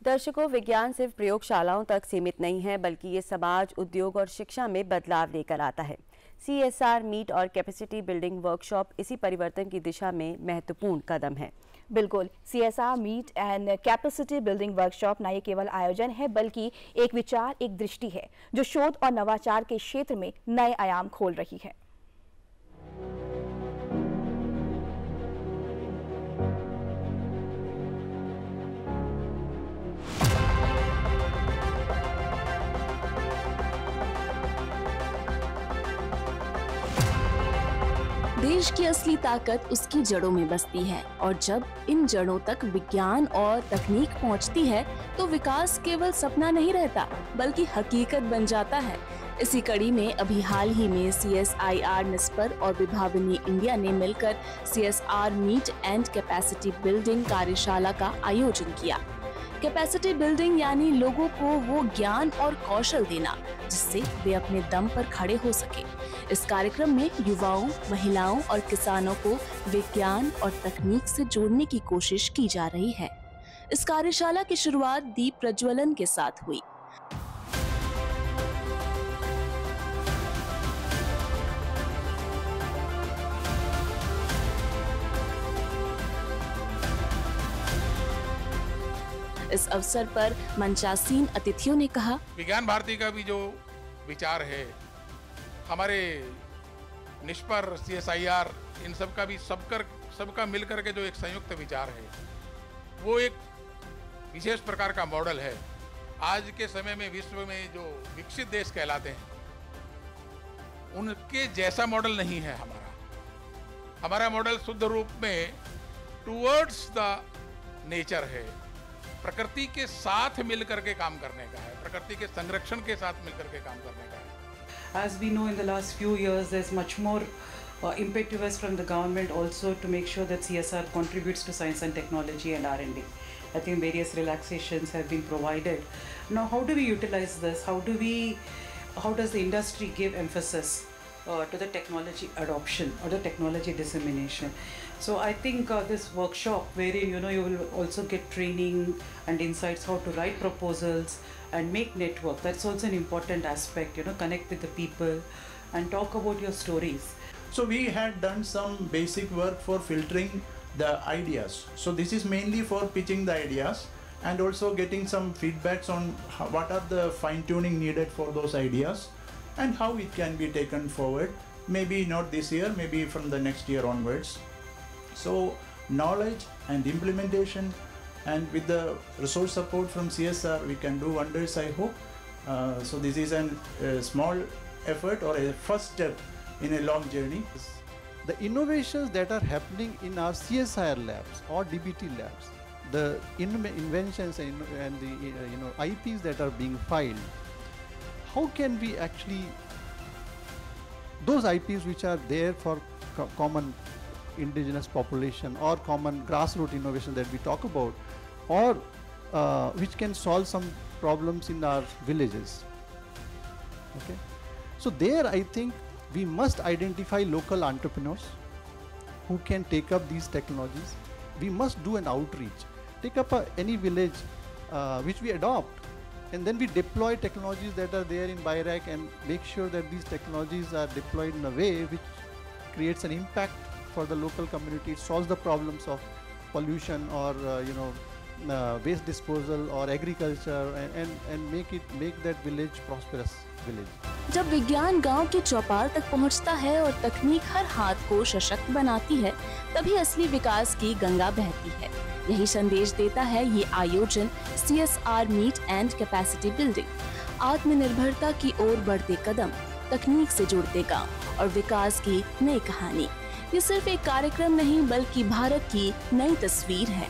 दर्शकों, विज्ञान सिर्फ प्रयोगशालाओं तक सीमित नहीं है, बल्कि ये समाज, उद्योग और शिक्षा में बदलाव लेकर आता है। CSR मीट और कैपेसिटी बिल्डिंग वर्कशॉप इसी परिवर्तन की दिशा में महत्वपूर्ण कदम है। बिल्कुल, CSR meet and capacity building workshop न ये केवल आयोजन है, बल्कि एक विचार, एक दृष्टि है जो शोध और नवाचार के क्षेत्र में नए आयाम खोल रही है। देश की असली ताकत उसकी जड़ों में बसती है, और जब इन जड़ों तक विज्ञान और तकनीक पहुंचती है तो विकास केवल सपना नहीं रहता, बल्कि हकीकत बन जाता है। इसी कड़ी में अभी हाल ही में CSIR निस्पर और विभावनी इंडिया ने मिलकर CSR meet and capacity building कार्यशाला का आयोजन किया। कैपेसिटी बिल्डिंग यानी लोगों को वो ज्ञान और कौशल देना जिससे वे अपने दम पर खड़े हो सके। इस कार्यक्रम में युवाओं, महिलाओं और किसानों को विज्ञान और तकनीक से जोड़ने की कोशिश की जा रही है। इस कार्यशाला की शुरुआत दीप प्रज्वलन के साथ हुई। इस अवसर पर मंचासीन अतिथियों ने कहा, विज्ञान भारती का भी जो विचार है, हमारे निष्पर CSIR इन सब का भी सबका मिलकर के जो एक संयुक्त विचार है, वो एक विशेष प्रकार का मॉडल है। आज के समय में विश्व में जो विकसित देश कहलाते हैं, उनके जैसा मॉडल नहीं है हमारा मॉडल शुद्ध रूप में टुवर्ड्स द नेचर है, प्रकृति के साथ मिलकर के काम करने का है, प्रकृति के संरक्षण के साथ मिलकर के काम करने का है। As we know, in the last few years, there's much more impetus from the government also to make sure that CSR contributes to science and technology and R&D. I think various relaxations have been provided. Now, how do we utilize this? How does the industry give emphasis to the technology adoption or the technology dissemination? So I think this workshop, wherein you will also get training and insights how to write proposals and make network. That's also an important aspect. Connect with the people and talk about your stories. So we had done some basic work for filtering the ideas. So this is mainly for pitching the ideas and also getting some feedbacks on what are the fine tuning needed for those ideas and how it can be taken forward. Maybe not this year, maybe from the next year onwards. So knowledge and implementation, and with the resource support from CSR, we can do wonders, I hope. So this is a small effort or a first step in a long journey. The innovations that are happening in our CSIR labs or DBT labs, the inventions and the IPs that are being filed, how can we actually, those IPs which are there for common indigenous population or common grassroots innovation that we talk about, or which can solve some problems in our villages. Okay, so there I think we must identify local entrepreneurs who can take up these technologies. We must do an outreach, take up any village which we adopt, and then we deploy technologies that are there in BIRAC and make sure that these technologies are deployed in a way which creates an impact for the local community. It solves the problems of pollution or waste disposal or agriculture, and make that village prosperous village. जब विज्ञान गांव के चौपाल तक पहुंचता है और तकनीक हर हाथ को सशक्त बनाती है, तभी असली विकास की गंगा बहती है। यही संदेश देता है ये आयोजन CSR meet and capacity building. आत्मनिर्भरता की ओर बढ़ते कदम, तकनीक से जुड़ते गांव और विकास की नई कहानी। ये सिर्फ एक कार्यक्रम नहीं, बल्कि भारत की नई तस्वीर है।